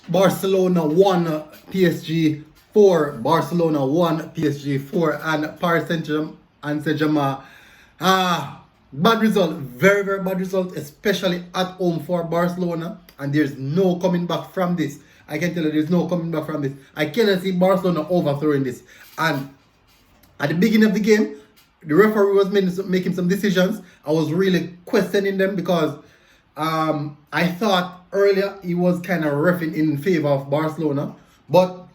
Barcelona 1, PSG 4. Barcelona 1, PSG 4. And Paris Saint-Germain. Bad result. Very, very bad result. Especially at home for Barcelona. And there's no coming back from this. I can tell you there's no coming back from this. I cannot see Barcelona overthrowing this. And at the beginning of the game, the referee was making some decisions. I was really questioning them because I thought earlier he was kind of reffing in favor of Barcelona, but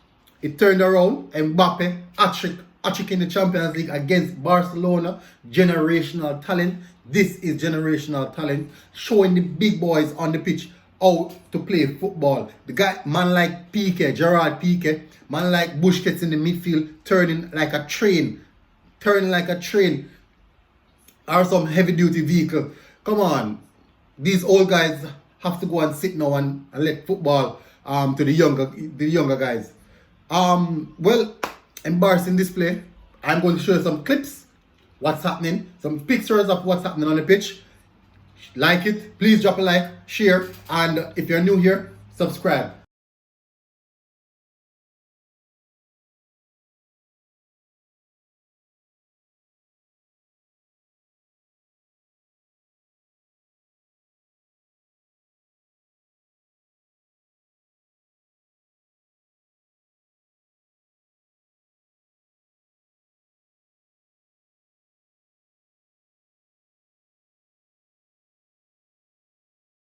it turned around. Mbappe hat-trick in the Champions League against Barcelona. Generational talent. This is generational talent, showing the big boys on the pitch how to play football. The guy, man like Piqué, Gerard Piqué, man like Busquets in the midfield, turning like a train, or some heavy duty vehicle. Come on, these old guys have to go and sit now and let football to the younger guys. Well, embarrassing display. I'm going to show you some clips, what's happening, some pictures of what's happening on the pitch. Like it, please drop a like, share, and if you're new here, subscribe.